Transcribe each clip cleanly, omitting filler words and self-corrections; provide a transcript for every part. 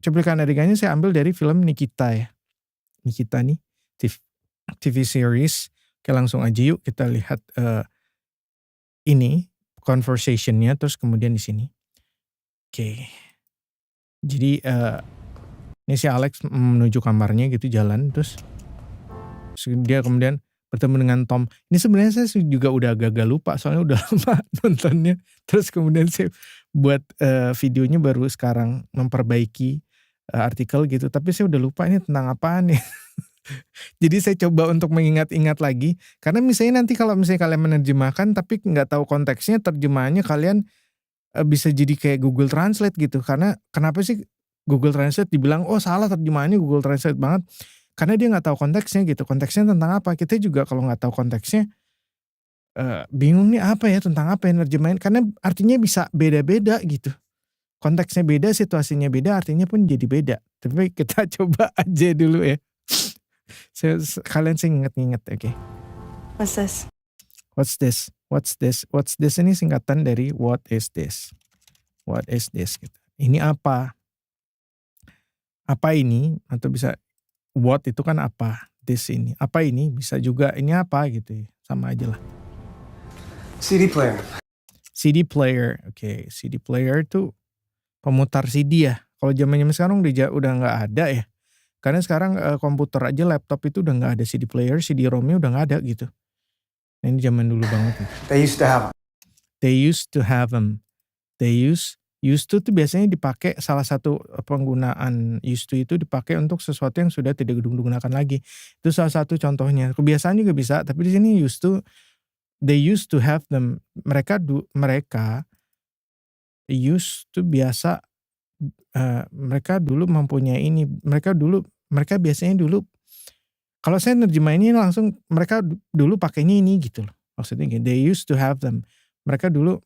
cuplikan adegannya saya ambil dari film Nikita ya. Nikita nih TV series. Oke, langsung aja yuk kita lihat ini conversation-nya terus kemudian di sini. Oke. Jadi ini si Alex menuju kamarnya gitu jalan terus dia kemudian bertemu dengan Tom. Ini sebenarnya saya juga udah agak-agak lupa soalnya udah lama nontonnya. Terus kemudian saya buat videonya baru sekarang memperbaiki artikel gitu. Tapi saya udah lupa ini tentang apaan ya. Jadi saya coba untuk mengingat-ingat lagi. Karena misalnya nanti kalau misalnya kalian menerjemahkan tapi nggak tahu konteksnya, terjemahannya kalian bisa jadi kayak Google Translate gitu. Karena kenapa sih Google Translate dibilang, oh salah terjemahannya Google Translate banget. Karena dia nggak tahu konteksnya gitu. Konteksnya tentang apa? Kita juga kalau nggak tahu konteksnya bingung nih apa ya, tentang apa yang nerjemahin. Karena artinya bisa beda-beda gitu. Konteksnya beda, situasinya beda, artinya pun jadi beda. Tapi kita coba aja dulu ya. Kalian sih inget-inget, oke. What's this? What's this? What's this? What's this ini singkatan dari what is this? What is this gitu. Ini apa? Apa ini? Atau bisa what itu kan apa? This ini. Apa ini? Bisa juga ini apa gitu ya. Sama aja lah. CD player. CD player. Oke, CD player tuh pemutar CD ya. Kalau zaman-zaman sekarang udah nggak ada ya. Karena sekarang komputer aja, laptop itu udah nggak ada CD player, CD-ROM-nya udah nggak ada gitu. Nah, ini zaman dulu banget. They used to have them. They used to have them. They used to tuh biasanya dipakai, salah satu penggunaan used to itu dipakai untuk sesuatu yang sudah tidak digunakan lagi. Itu salah satu contohnya. Kebiasaan juga bisa, tapi di sini used to, they used to have them. Mereka used to biasa, mereka dulu mempunyai ini. Mereka biasanya dulu, kalau saya nerjemahinnya langsung mereka dulu pakainya ini gitu loh. Maksudnya gini, they used to have them. Mereka dulu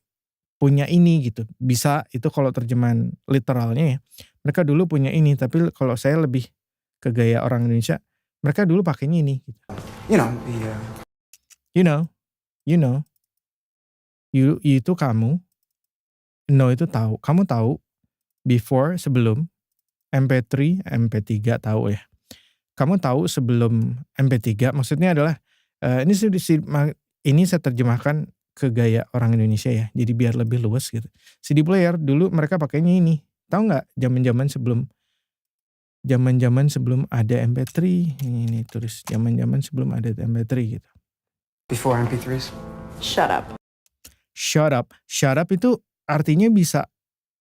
punya ini gitu. Bisa itu kalau terjemahan literalnya ya. Mereka dulu punya ini, tapi kalau saya lebih ke gaya orang Indonesia, mereka dulu pakainya ini gitu. You know, You know. You itu kamu. Know itu tahu. Kamu tahu. Before, sebelum. MP3 tahu ya. Kamu tahu sebelum MP3, maksudnya adalah ini saya terjemahkan ke gaya orang Indonesia ya. Jadi biar lebih luas gitu. CD player dulu mereka pakainya ini. Tahu nggak zaman-zaman sebelum ada MP3, ini tulis zaman-zaman sebelum ada MP3 gitu. before MP3s. Shut up. Shut up itu artinya bisa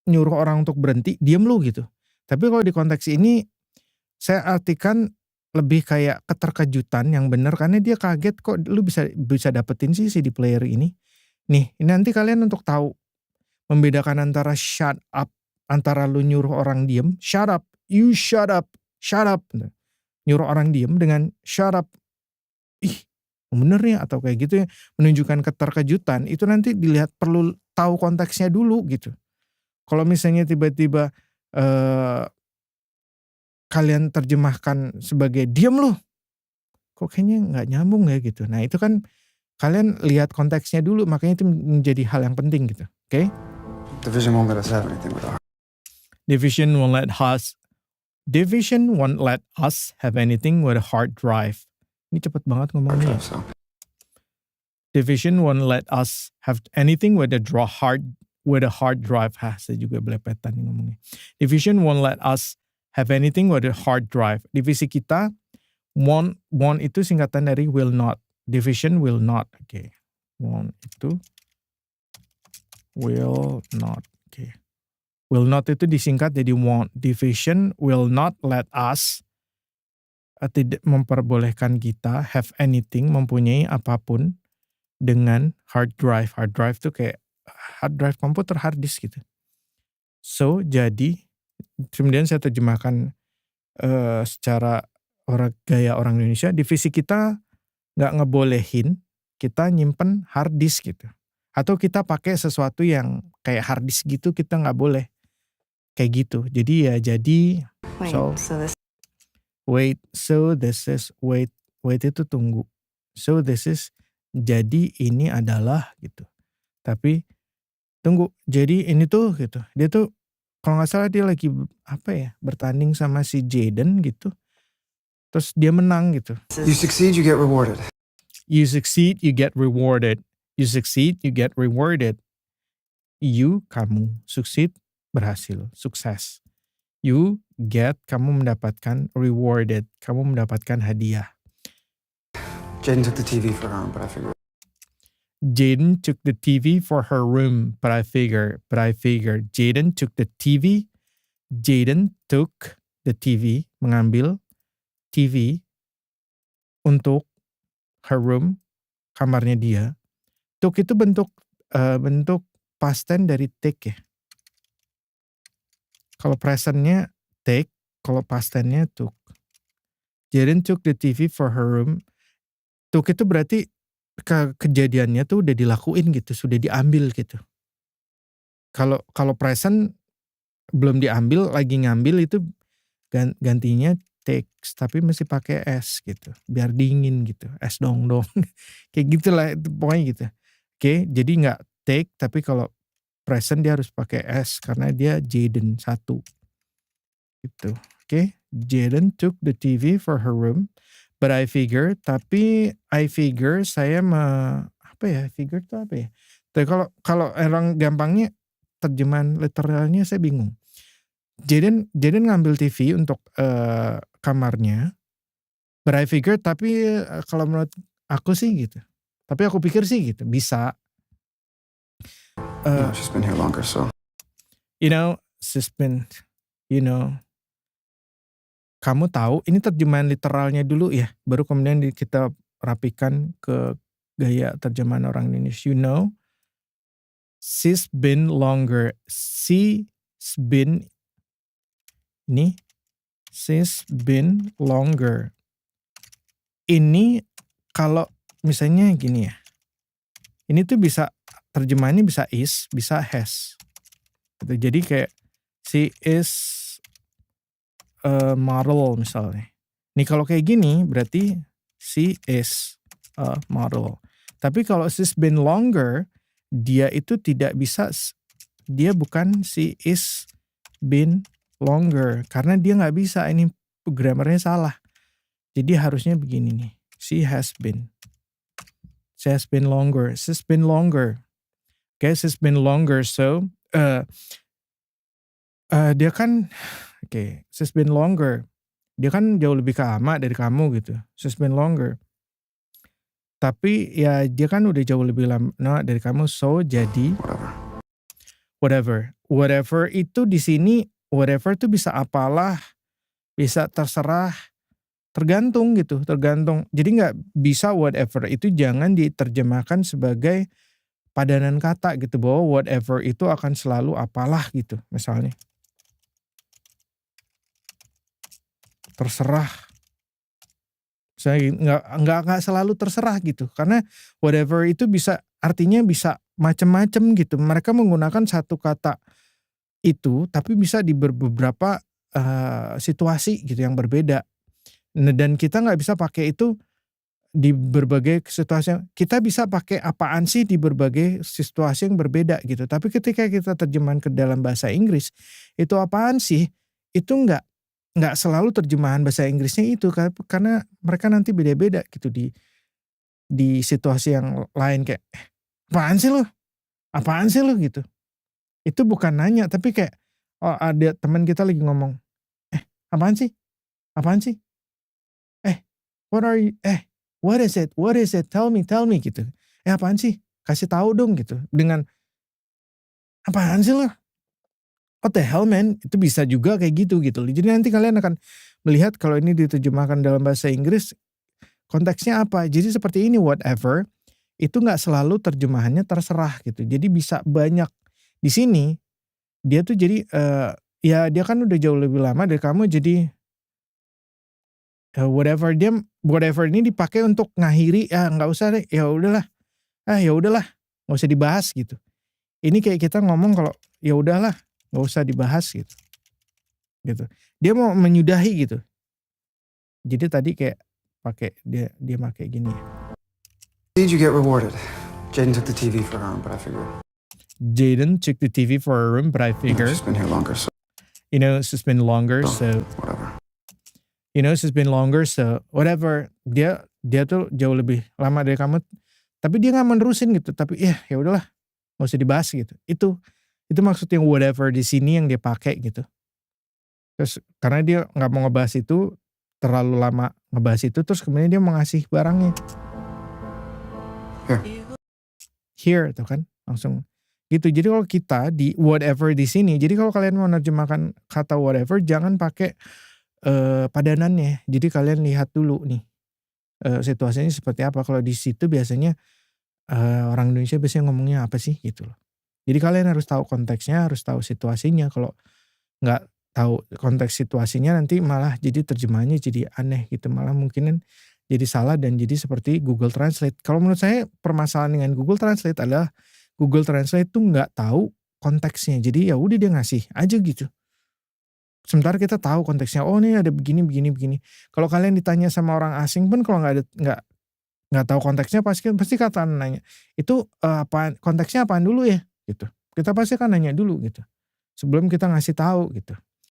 nyuruh orang untuk berhenti, diam lu gitu. Tapi kalau di konteks ini saya artikan lebih kayak keterkejutan yang benar, karena dia kaget kok lu bisa dapetin sih CD player ini. Nih, nanti kalian untuk tahu membedakan antara shut up, antara lu nyuruh orang diem, shut up, you shut up. Nyuruh orang diem dengan shut up. Ih, bener ya atau kayak gitu ya, menunjukkan keterkejutan, itu nanti dilihat perlu tahu konteksnya dulu gitu. Kalau misalnya tiba-tiba kalian terjemahkan sebagai diam lu, kok kayaknya nggak nyambung ya gitu. Nah itu kan kalian lihat konteksnya dulu, makanya itu menjadi hal yang penting gitu. Oke? Division won't let us have anything with our. Division won't let us have anything with a hard drive. Ini cepet banget ngomongnya. So. Division won't let us have anything with a hard drive. Saya juga belepetan nih ngomongnya. Division won't let us have anything with a hard drive. Divisi kita, won't itu singkatan dari will not. Division will not. Oke. Won't itu will not. Oke. Will not itu disingkat jadi won't. Division will not let us, tidak memperbolehkan kita have anything, mempunyai apapun dengan hard drive. Hard drive itu kayak hard drive komputer, hard disk gitu. So, jadi kemudian saya terjemahkan secara gaya orang Indonesia, divisi kita nggak ngebolehin kita nyimpen hard disk gitu. Atau kita pakai sesuatu yang kayak hard disk gitu, kita nggak boleh. Kayak gitu. Jadi ya wait itu tunggu. So this is, jadi ini adalah gitu. Tapi tunggu, jadi ini tuh gitu. Dia tuh kalau nggak salah dia lagi bertanding sama si Jaden gitu. Terus dia menang gitu. You succeed, you get rewarded. You succeed, you get rewarded. You succeed, you get rewarded. You, kamu. Succeed, berhasil, sukses. You get, kamu mendapatkan. Rewarded, kamu mendapatkan hadiah. Jaden took the TV for her own, but I figured. Jaden took the TV for her room, but I figured. Jaden took the TV. Jaden took the TV, mengambil TV untuk her room, kamarnya dia. Took itu bentuk past tense dari take ya. Kalau presentnya take, kalau past tense-nya took. Jaden took the TV for her room. Took itu berarti kejadiannya tuh udah dilakuin gitu, sudah diambil gitu. Kalau present belum diambil, lagi ngambil itu gantinya takes, tapi mesti pakai S gitu, biar dingin gitu, es dong, kayak gitulah pokoknya gitu. Oke, jadi nggak take, tapi kalau present dia harus pakai S karena dia Jaden 1 gitu. Oke, Jaden took the TV for her room, but I figure saya figure itu apa ya? Tapi kalau orang gampangnya terjemahan literalnya saya bingung. Jaden ngambil TV untuk kamarnya, but I figure, tapi kalau menurut aku sih gitu. Tapi aku pikir sih gitu, bisa. She's been here longer, so. Kamu tahu, ini terjemahan literalnya dulu ya, baru kemudian kita rapikan ke gaya terjemahan orang Indonesia. She's been longer. She's been longer. Ini kalau misalnya gini ya. Ini tuh bisa terjemahannya bisa is, bisa has. Gitu. Jadi kayak she is a model misalnya. Nih kalau kayak gini berarti she is a model. Tapi kalau she's been longer, dia itu tidak bisa, dia bukan she is been longer, karena dia nggak bisa, ini grammarnya salah. Jadi harusnya begini nih, she has been longer, she's been longer. Okay, she's been longer, so dia kan, she's been longer, dia kan jauh lebih lama dari kamu gitu, she's been longer. Tapi ya dia kan udah jauh lebih lama dari kamu, so jadi whatever itu di sini, whatever itu bisa apalah, bisa terserah, tergantung gitu, tergantung. Jadi nggak bisa whatever itu jangan diterjemahkan sebagai padanan kata gitu, bahwa whatever itu akan selalu apalah gitu, misalnya terserah. Saya nggak selalu terserah gitu, karena whatever itu bisa artinya bisa macam-macam gitu. Mereka menggunakan satu kata itu, tapi bisa di beberapa situasi gitu yang berbeda. Dan kita nggak bisa pakai itu di berbagai situasi. Kita bisa pakai apaan sih di berbagai situasi yang berbeda gitu. Tapi ketika kita terjemahan ke dalam bahasa Inggris, itu apaan sih? Itu nggak selalu terjemahan bahasa Inggrisnya itu, karena mereka nanti beda-beda gitu di situasi yang lain, kayak apaan sih lu gitu. Itu bukan nanya, tapi kayak ada teman kita lagi ngomong, apaan sih what is it tell me gitu, apaan sih, kasih tahu dong gitu, dengan apaan sih lu, what the hell man, itu bisa juga kayak gitu. Jadi nanti kalian akan melihat kalau ini diterjemahkan dalam bahasa Inggris konteksnya apa. Jadi seperti ini, whatever itu nggak selalu terjemahannya terserah gitu. Jadi bisa banyak. Di sini dia tuh jadi ya dia kan udah jauh lebih lama dari kamu, jadi whatever ini dipakai untuk ngakhiri, nggak usah deh, ya udahlah nggak usah dibahas gitu. Ini kayak kita ngomong kalau ya udahlah nggak usah dibahas gitu. Dia mau menyudahi gitu. Jadi tadi kayak pakai dia pakai gini. You get rewarded. Jaden took the TV for her own, but I figured. Jaden took the TV for a room, but I figure, She's been here longer, so she's been longer, so whatever. she's been longer, so whatever. Dia tuh jauh lebih lama dari kamu, tapi dia nggak menerusin gitu. Tapi ya udahlah, nggak usah dibahas gitu. Itu maksudnya whatever di sini yang dia pakai gitu. Terus karena dia nggak mau ngebahas itu, terlalu lama ngebahas itu, terus kemudian dia mau ngasih barangnya. Here tuh kan langsung gitu. Jadi kalau kita di whatever di sini, jadi kalau kalian mau menerjemahkan kata whatever jangan pakai padanannya. Jadi kalian lihat dulu nih situasinya seperti apa. Kalau di situ biasanya orang Indonesia biasanya ngomongnya apa sih gitu loh. Jadi kalian harus tahu konteksnya, harus tahu situasinya. Kalau nggak tahu konteks situasinya nanti malah jadi terjemahannya jadi aneh gitu. Malah mungkin jadi salah dan jadi seperti Google Translate. Kalau menurut saya permasalahan dengan Google Translate adalah Google Translate tuh nggak tahu konteksnya. Jadi ya udah dia ngasih aja gitu. Sementara kita tahu konteksnya. Oh nih ada begini. Kalau kalian ditanya sama orang asing pun kalau nggak tahu konteksnya pasti kata nanya itu apa konteksnya apaan dulu ya gitu. Kita pasti akan nanya dulu gitu sebelum kita ngasih tahu gitu.